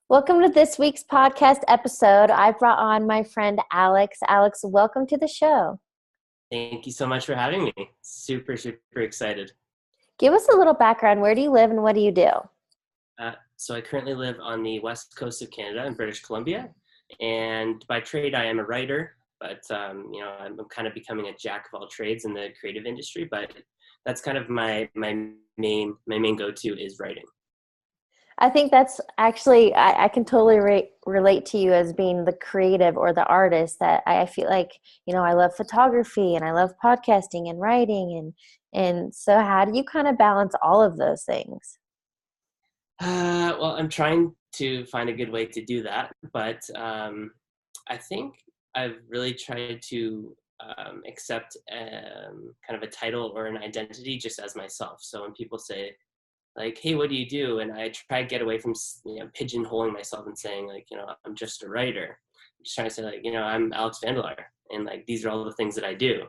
Welcome to this week's podcast episode. I brought on my friend Alex. Alex, welcome to the show. Thank you so much for having me. Super, super excited. Give us a little background. Where do you live and what do you do? So I currently live on the west coast of Canada in British Columbia, and by trade I am a writer. But I'm kind of becoming a jack of all trades in the creative industry. But that's kind of my main go-to is writing. I think that's actually, I can totally relate to you as being the creative or the artist. That I feel like, I love photography and I love podcasting and writing. And so how do you kind of balance all of those things? Well, I'm trying to find a good way to do that, but I think I've really tried to accept kind of a title or an identity just as myself. So when people say, like, hey, what do you do? And I try to get away from, pigeonholing myself and saying, like, I'm just a writer. I'm just trying to say, like, I'm Alex Vandelaar, and like these are all the things that I do.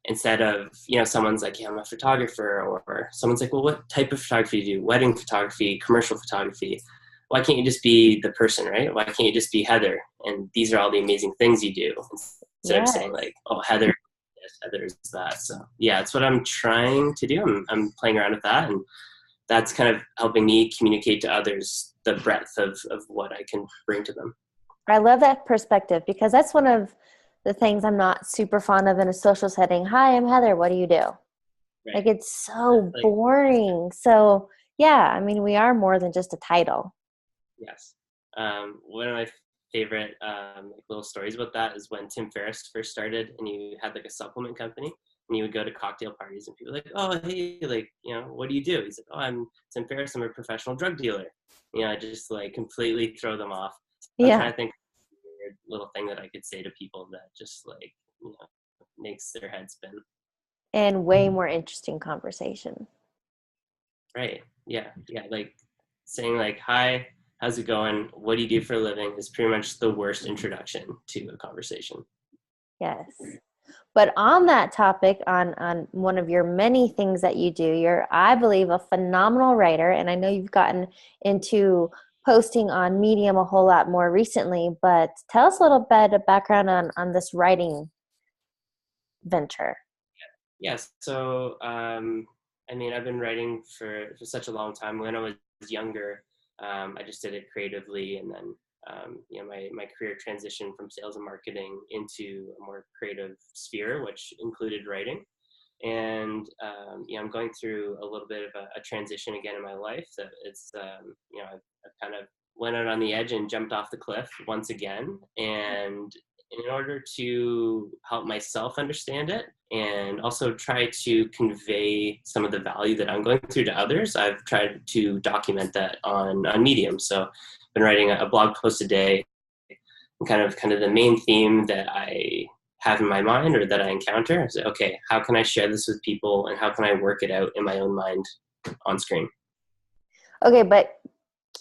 Instead of, someone's like, yeah, I'm a photographer, or someone's like, well, what type of photography do you do? Wedding photography, commercial photography. Why can't you just be the person, right? Why can't you just be Heather? And these are all the amazing things you do. Instead of saying like, oh, Heather, this, Heather is that. So yeah, it's what I'm trying to do. I'm playing around with that, and that's kind of helping me communicate to others the breadth of what I can bring to them. I love that perspective because that's one of the things I'm not super fond of in a social setting. Hi, I'm Heather. What do you do? Right. Like, it's so boring. So yeah, I mean, we are more than just a title. Yes. One of my favorite little stories about that is when Tim Ferriss first started, and he had like a supplement company, and he would go to cocktail parties, and people were like, oh, hey, like, what do you do? He's like, oh, I'm Tim Ferriss. I'm a professional drug dealer. I just like completely throw them off. I'm trying to think of a weird little thing that I could say to people that just like, makes their head spin. And way more interesting conversation. Right. Yeah. Yeah. Like saying like, hi, how's it going? What do you do for a living is pretty much the worst introduction to a conversation. Yes. But on that topic, on one of your many things that you do, you're, I believe, a phenomenal writer. And I know you've gotten into posting on Medium a whole lot more recently, but tell us a little bit of background on this writing venture. Yes. So, I've been writing for such a long time. When I was younger, I just did it creatively, and then my career transitioned from sales and marketing into a more creative sphere, which included writing. And I'm going through a little bit of a transition again in my life. That it's I've kind of went out on the edge and jumped off the cliff once again. And in order to help myself understand it and also try to convey some of the value that I'm going through to others, I've tried to document that on Medium. So I've been writing a blog post a day, and kind of the main theme that I have in my mind or that I encounter is, okay, how can I share this with people, and how can I work it out in my own mind on screen? Okay, but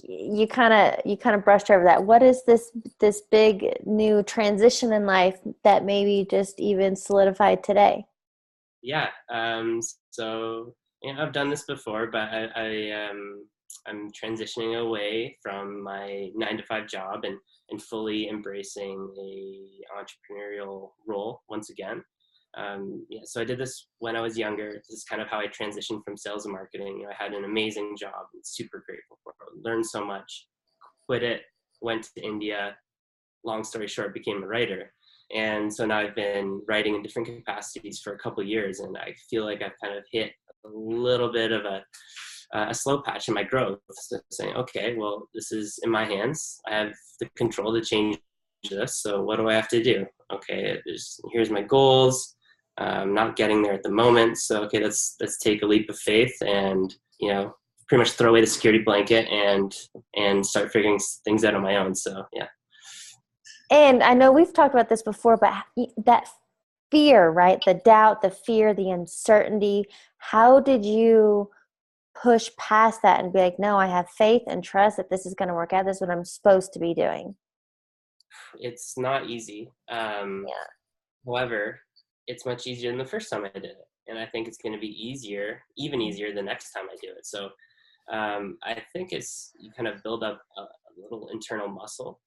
you kind of brushed over that. What is this big new transition in life that maybe just even solidified today? Yeah. So I've done this before, but I'm transitioning away from my 9-to-5 job and fully embracing a entrepreneurial role once again. So I did this when I was younger. This is kind of how I transitioned from sales and marketing. I had an amazing job, and super grateful for it. Learned so much, quit it, went to India. Long story short, became a writer. And so now I've been writing in different capacities for a couple of years, and I feel like I've kind of hit a little bit of a slow patch in my growth. So saying, okay, well, this is in my hands. I have the control to change this. So what do I have to do? Okay, here's my goals. I'm not getting there at the moment. So, okay, let's take a leap of faith and, pretty much throw away the security blanket and start figuring things out on my own. So, yeah. And I know we've talked about this before, but that fear, right? The doubt, the fear, the uncertainty, how did you push past that and be like, no, I have faith and trust that this is going to work out. This is what I'm supposed to be doing. It's not easy. However, it's much easier than the first time I did it. And I think it's going to be even easier the next time I do it. So I think you kind of build up little internal muscle.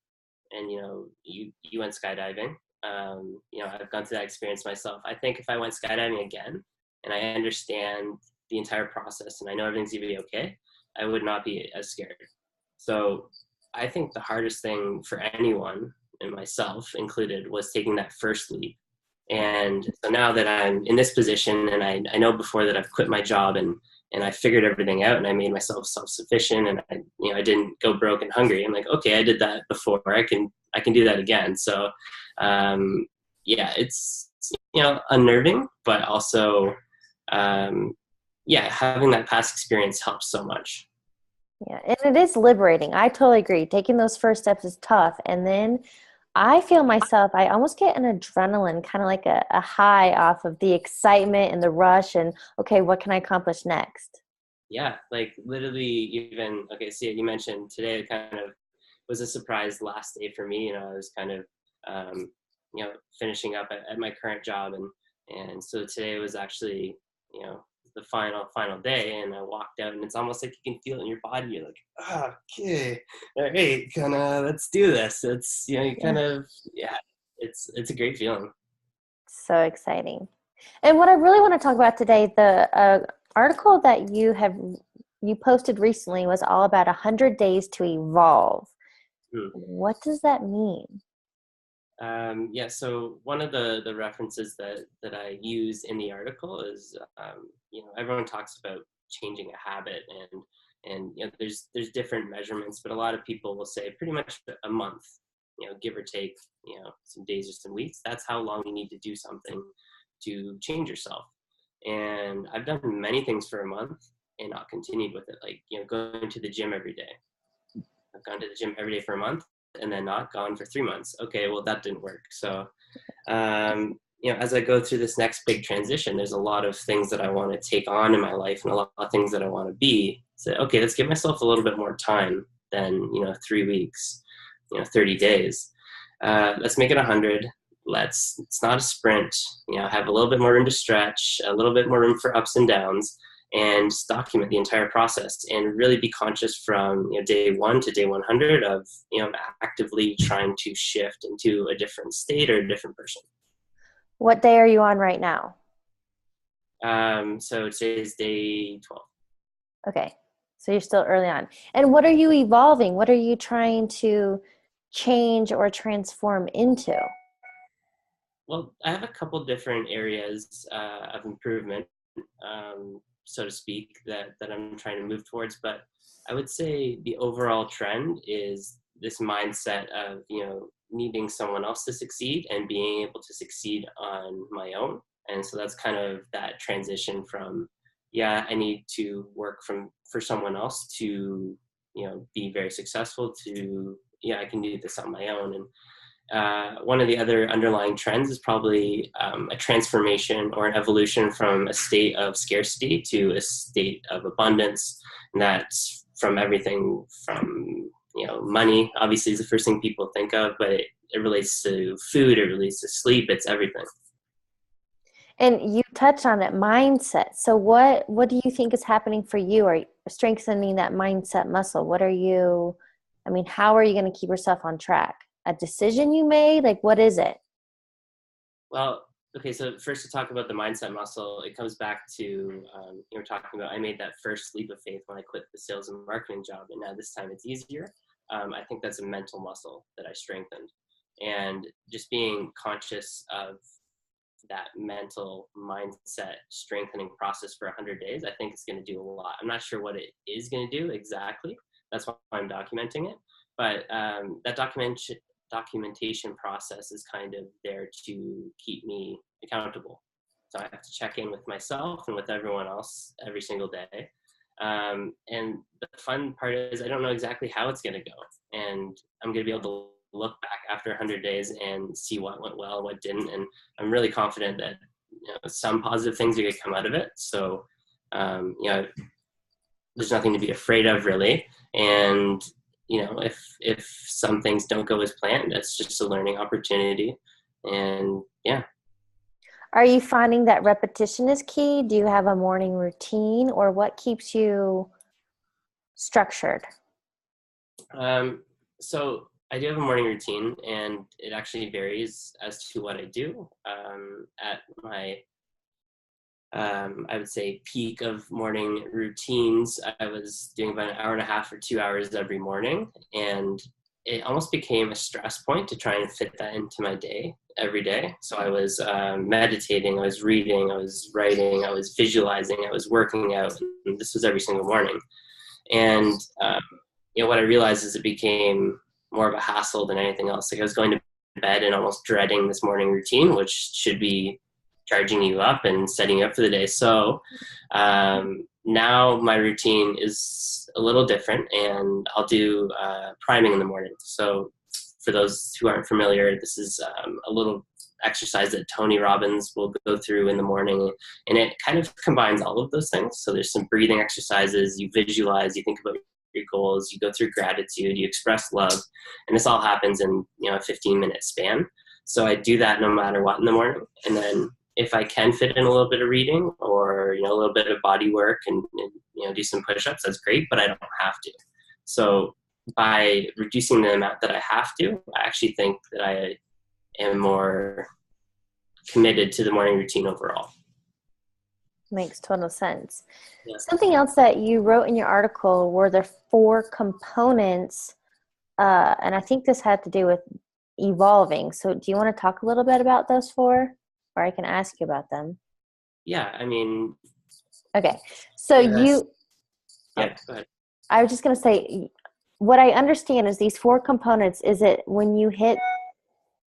And you went skydiving. I've gone through that experience myself. I think if I went skydiving again and I understand the entire process and I know everything's gonna be okay, I would not be as scared. So I think the hardest thing for anyone, and myself included, was taking that first leap. And so now that I'm in this position, and I know before that I've quit my job, and I figured everything out, and I made myself self-sufficient, and I didn't go broke and hungry. I'm like, okay, I did that before. I can do that again. So yeah, it's unnerving, but also having that past experience helps so much. Yeah, and it is liberating. I totally agree. Taking those first steps is tough. And then I feel myself, I almost get an adrenaline, kind of like a high off of the excitement and the rush and, okay, what can I accomplish next? Yeah, like literally even, okay, see, you mentioned today kind of was a surprise last day for me. I was kind of, finishing up at my current job. And so today was actually, the final day, and I walked out, and it's almost like you can feel it in your body. You're like, okay, all right, kind of, let's do this. It's, you kind Yeah. of, yeah, it's a great feeling. So exciting. And what I really want to talk about today, the article that you posted recently was all about 100 days to evolve. Hmm. What does that mean? Yeah, so one of the references that I use in the article is, everyone talks about changing a habit, and there's different measurements, but a lot of people will say pretty much a month, give or take, some days or some weeks. That's how long you need to do something to change yourself. And I've done many things for a month and not continued with it, like going to the gym every day. I've gone to the gym every day for a month and then not gone for 3 months. Okay, well, that didn't work. So, as I go through this next big transition, there's a lot of things that I want to take on in my life and a lot of things that I want to be. So, okay, let's give myself a little bit more time than, 3 weeks, 30 days. Let's make it 100. It's not a sprint, have a little bit more room to stretch, a little bit more room for ups and downs, and just document the entire process and really be conscious from day 1 to day 100 of actively trying to shift into a different state or a different person. What day are you on right now? So today's day 12. Okay. So you're still early on. And what are you evolving? What are you trying to change or transform into? Well, I have a couple different areas of improvement, so to speak, that I'm trying to move towards. But I would say the overall trend is this mindset of needing someone else to succeed and being able to succeed on my own. And so that's kind of that transition from, yeah, I need to work for someone else to be very successful, to, yeah, I can do this on my own. And one of the other underlying trends is probably a transformation or an evolution from a state of scarcity to a state of abundance. And that's from everything from, money, obviously, is the first thing people think of, but it relates to food, it relates to sleep, it's everything. And you touched on it, mindset. So what do you think is happening for you? Are you strengthening that mindset muscle? How are you going to keep yourself on track? A decision you made? Like, what is it? Well, okay, so first to talk about the mindset muscle, it comes back to, you were talking about, I made that first leap of faith when I quit the sales and marketing job, and now this time it's easier. I think that's a mental muscle that I strengthened. And just being conscious of that mental mindset strengthening process for 100 days, I think it's going to do a lot. I'm not sure what it is going to do exactly. That's why I'm documenting it. But that documentation process is kind of there to keep me accountable. So I have to check in with myself and with everyone else every single day. And the fun part is I don't know exactly how it's going to go. And I'm going to be able to look back after 100 days and see what went well, what didn't. And I'm really confident that some positive things are going to come out of it. So, there's nothing to be afraid of, really. And if some things don't go as planned, that's just a learning opportunity. And yeah. Are you finding that repetition is key? Do you have a morning routine, or what keeps you structured? So I do have a morning routine, and it actually varies as to what I do. At my, I would say, peak of morning routines, I was doing about an hour and a half or 2 hours every morning, and it almost became a stress point to try and fit that into my day every day. So I was meditating, I was reading, I was writing, I was visualizing, I was working out. And this was every single morning. And what I realized is it became more of a hassle than anything else. Like I was going to bed and almost dreading this morning routine, which should be charging you up and setting you up for the day. So now my routine is a little different, and I'll do priming in the morning. So for those who aren't familiar, this is a little exercise that Tony Robbins will go through in the morning, and it kind of combines all of those things. So there's some breathing exercises, you visualize, you think about your goals, you go through gratitude, you express love, and this all happens in a 15-minute span. So I do that no matter what in the morning, and then if I can fit in a little bit of reading or a little bit of body work and do some push-ups, that's great, but I don't have to. So by reducing the amount that I have to, I actually think that I am more committed to the morning routine overall. Makes total sense. Yeah. Something else that you wrote in your article were the 4 components, and I think this had to do with evolving. So do you want to talk a little bit about those 4, or I can ask you about them? Yeah, I mean. Okay. So Yeah, go ahead. I was just going to say, what I understand is these 4 components, is it when you hit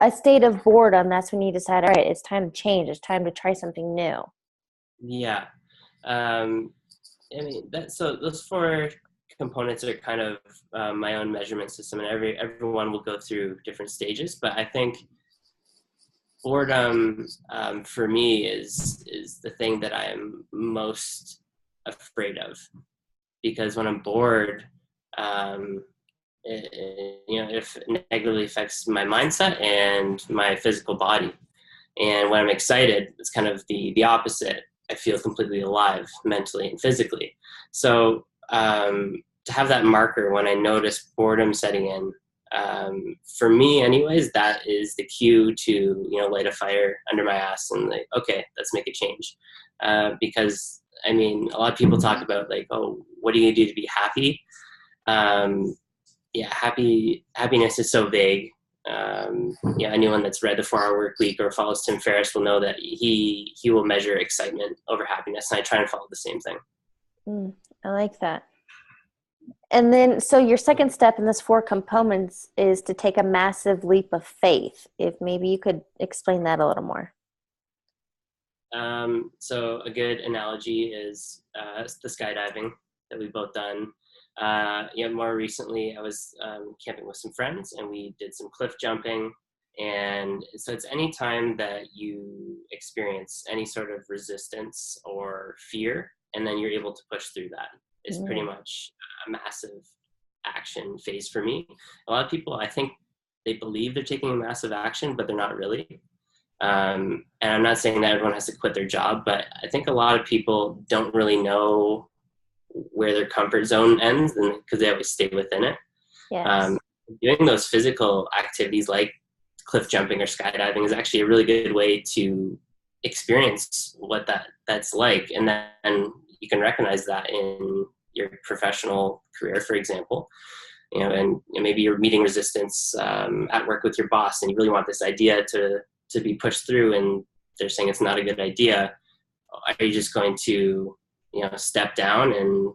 a state of boredom, that's when you decide, all right, it's time to change. It's time to try something new. Yeah. Um, I mean, so those 4 components are kind of my own measurement system, and everyone will go through different stages. But I think boredom for me is the thing that I am most afraid of, because when I'm bored, um, it negatively affects my mindset and my physical body. And when I'm excited, it's kind of the opposite. I feel completely alive mentally and physically. So to have that marker when I notice boredom setting in, for me anyways, that is the cue to light a fire under my ass and like, okay, let's make a change. Because I mean, a lot of people talk about like, oh, what are you gonna do to be happy? Yeah, happiness is so vague. Anyone that's read the 4 Hour Work Week or follows Tim Ferriss will know that he will measure excitement over happiness, and I try and follow the same thing. I like that. And then, so your second step in this 4 components is to take a massive leap of faith. If maybe you could explain that a little more. So a good analogy is the skydiving that we've both done. More recently, I was camping with some friends, and we did some cliff jumping. And so it's any time that you experience any sort of resistance or fear, and then you're able to push through that, is pretty much a massive action phase for me. A lot of people, I think, they believe they're taking a massive action, but they're not really. And I'm not saying that everyone has to quit their job, but I think a lot of people don't really know where their comfort zone ends, and because they always stay within it. Yes. Doing those physical activities like cliff jumping or skydiving is actually a really good way to experience what that's like, and then you can recognize that in your professional career, for example. And maybe you're meeting resistance at work with your boss, and you really want this idea to be pushed through, and they're saying it's not a good idea. Are you just going to step down and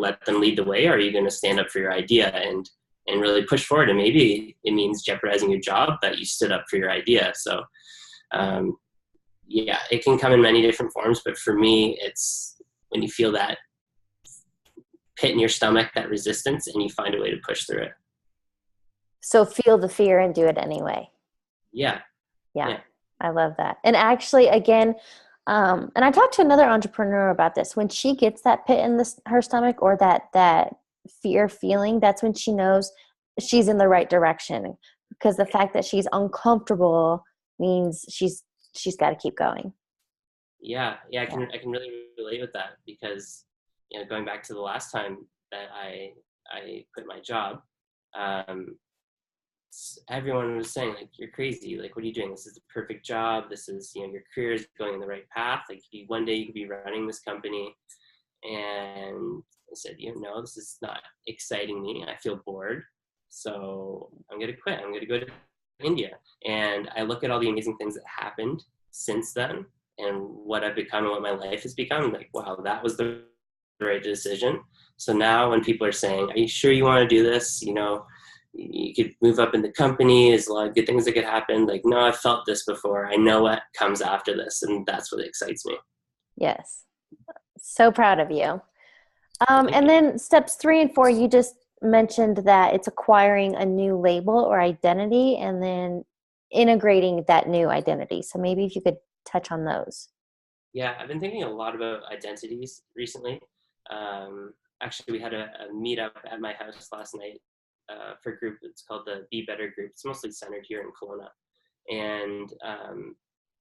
let them lead the way, or are you going to stand up for your idea and really push forward? And maybe it means jeopardizing your job, but you stood up for your idea. So it can come in many different forms, but for me, it's when you feel that pit in your stomach, that resistance, and you find a way to push through it. So feel the fear and do it anyway. Yeah. I love that. And actually, again, and I talked to another entrepreneur about this. When she gets that pit in her stomach, or that fear feeling, that's when she knows she's in the right direction, because the fact that she's uncomfortable means she's got to keep going. I can really relate with that, because going back to the last time that I quit my job, um, everyone was saying like, you're crazy, like what are you doing, this is the perfect job, this is, you know, your career is going in the right path, like one day you could be running this company. And I said, you know, this is not exciting me, I feel bored, so I'm going to quit, I'm going to go to India. And I look at all the amazing things that happened since then and what I've become and what my life has become, like, wow, that was the right decision. So now when people are saying, are you sure you want to do this, you know, you could move up in the company, there's a lot of good things that could happen, like, no, I've felt this before, I know what comes after this, and that's what excites me. Yes. So proud of you. Thank And you. then steps 3 and 4, you just mentioned that it's acquiring a new label or identity and then integrating that new identity. So maybe if you could touch on those. Yeah, I've been thinking a lot about identities recently. Actually, we had a meetup at my house last night for a group. It's called the Be Better group. It's mostly centered here in Kelowna. And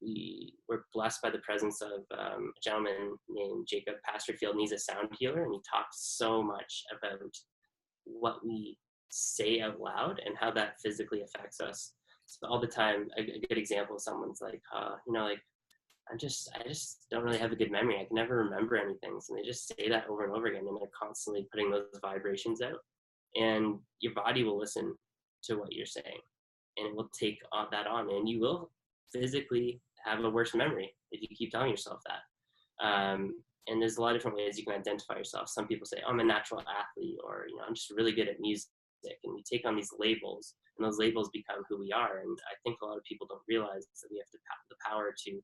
we were blessed by the presence of a gentleman named Jacob Pasterfield, and he's a sound healer, and he talks so much about what we say out loud and how that physically affects us. So all the time, a good example, someone's like, you know, like, I just don't really have a good memory. I can never remember anything. So they just say that over and over again, and they're constantly putting those vibrations out. And your body will listen to what you're saying, and it will take that on, and you will physically have a worse memory if you keep telling yourself that. And there's a lot of different ways you can identify yourself. Some people say, oh, I'm a natural athlete, or, you know, I'm just really good at music. And we take on these labels, and those labels become who we are. And I think a lot of people don't realize that we have the power to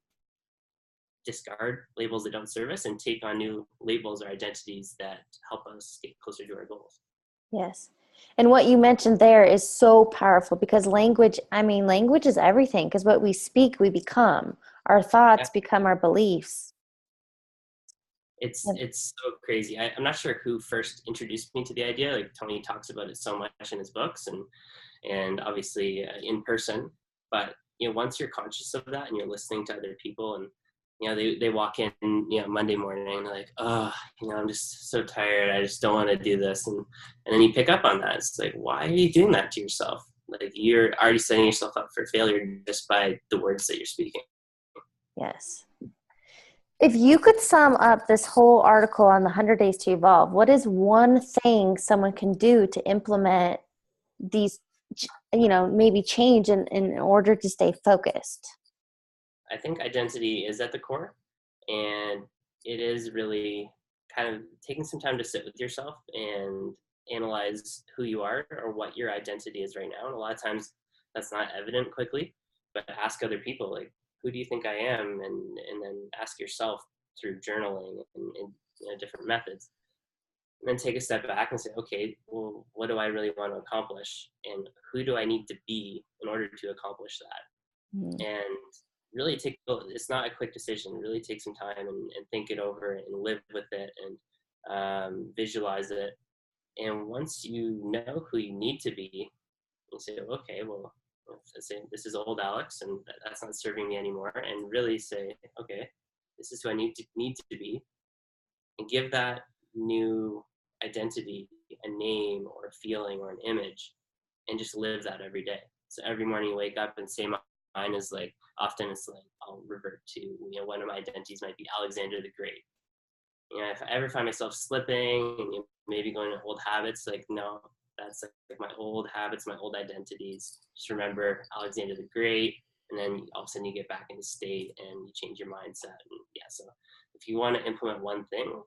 discard labels that don't serve us and take on new labels or identities that help us get closer to our goals. Yes. And what you mentioned there is so powerful because language, I mean, language is everything because what we speak, we become. Our Yeah, thoughts become our beliefs. it's so crazy. I'm not sure who first introduced me to the idea. Like Tony talks about it so much in his books and obviously in person. But you know, once you're conscious of that and you're listening to other people, and you know, they walk in, you know, Monday morning and they're like, oh, you know, I'm just so tired, I just don't want to do this. And then you pick up on that. It's like, why are you doing that to yourself? Like, you're already setting yourself up for failure just by the words that you're speaking. Yes. If you could sum up this whole article on the 100 Days to Evolve, what is one thing someone can do to implement these, you know, maybe change in order to stay focused? I think identity is at the core, and it is really kind of taking some time to sit with yourself and analyze who you are or what your identity is right now. And a lot of times that's not evident quickly, but ask other people, like, who do you think I am? And then ask yourself through journaling and you know, different methods. And then take a step back and say, okay, well, what do I really want to accomplish? And who do I need to be in order to accomplish Mm. that? And really it's not a quick decision. Really take some time and think it over and live with it and visualize it. And once you know who you need to be, you say, okay, well, let's say this is old Alex and that's not serving me anymore. And really say, okay, this is who I need to be, and give that new identity a name or a feeling or an image, and just live that every day. So every morning you wake up and say, mine is like, often it's like, I'll revert to, you know, one of my identities might be Alexander the Great. You know, if I ever find myself slipping and, you know, maybe going to old habits, like, no, that's like my old habits, my old identities. Just remember Alexander the Great, and then all of a sudden you get back into state and you change your mindset. And yeah, so if you want to implement one thing,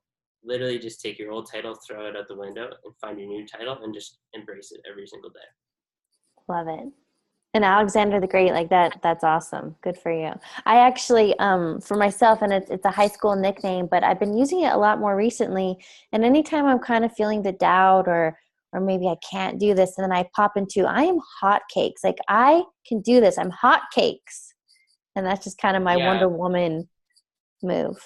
literally just take your old title, throw it out the window, and find your new title, and just embrace it every single day. Love it. And Alexander the Great, like that's awesome. Good for you. I actually, for myself, and it's a high school nickname, but I've been using it a lot more recently. And anytime I'm kind of feeling the doubt or maybe I can't do this, and then I pop into, I am hot cakes. Like I can do this. I'm hot cakes. And that's just kind of my Yeah, Wonder Woman move.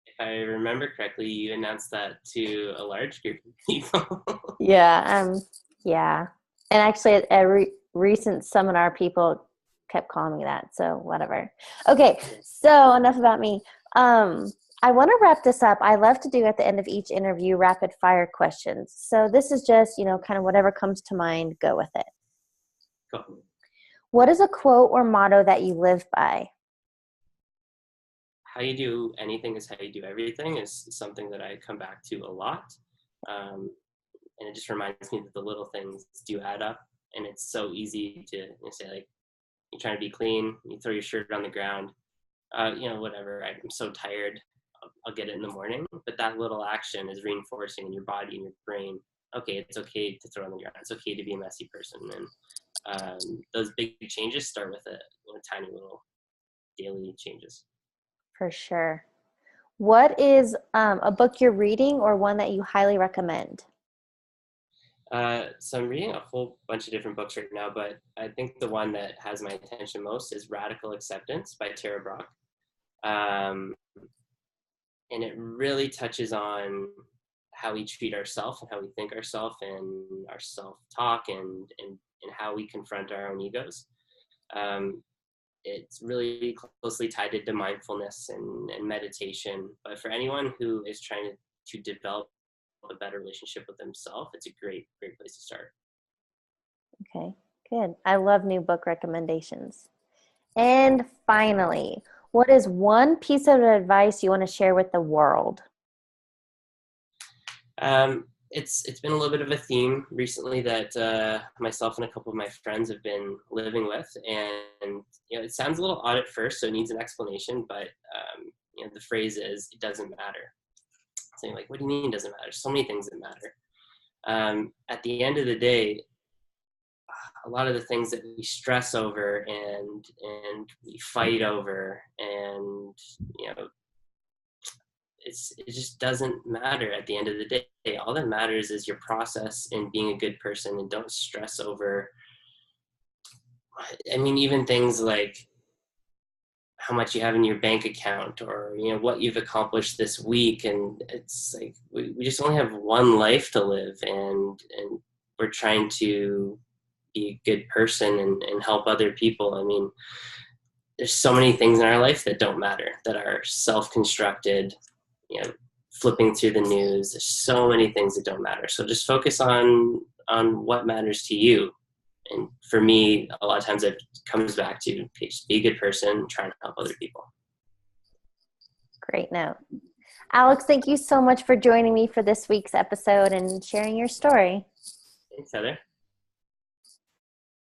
if I remember correctly, you announced that to a large group of people. Yeah. Yeah. And actually at every recent seminar, people kept calling me that. So whatever. Okay. So enough about me. I want to wrap this up. I love to do at the end of each interview rapid fire questions. So this is just, kind of whatever comes to mind, go with it. Cool. What is a quote or motto that you live by? How you do anything is how you do everything is something that I come back to a lot. And it just reminds me that the little things do add up. And it's so easy to say, like, you're trying to be clean, you throw your shirt on the ground, whatever, I'm so tired, I'll get it in the morning. But that little action is reinforcing in your body and your brain, okay, it's okay to throw on the ground. It's okay to be a messy person. And those big changes start with tiny little daily changes. For sure. What is a book you're reading or one that you highly recommend? So I'm reading a whole bunch of different books right now, but I think the one that has my attention most is Radical Acceptance by Tara Brach. Um, and it really touches on how we treat ourselves and how we think ourselves and our self-talk and how we confront our own egos. It's really closely tied into mindfulness and meditation. But for anyone who is trying to develop a better relationship with themselves, it's a great place to start. Okay, good. I love new book recommendations. And finally, what is one piece of advice you want to share with the world? It's been a little bit of a theme recently that myself and a couple of my friends have been living with, and it sounds a little odd at first, so it needs an explanation. But the phrase is, "It doesn't matter." Saying, like, what do you mean it doesn't matter? So many things that matter. At the end of the day, a lot of the things that we stress over and we fight over, and it just doesn't matter at the end of the day. All that matters is your process in being a good person, and don't stress over, even things like how much you have in your bank account, or what you've accomplished this week. And it's like we just only have one life to live, and we're trying to be a good person and help other people. There's so many things in our life that don't matter, that are self-constructed. Flipping through the news, there's so many things that don't matter. So just focus on what matters to you. And for me, a lot of times it comes back to, okay, just be a good person, trying to help other people. Great note. Alex, thank you so much for joining me for this week's episode and sharing your story. Thanks, Heather.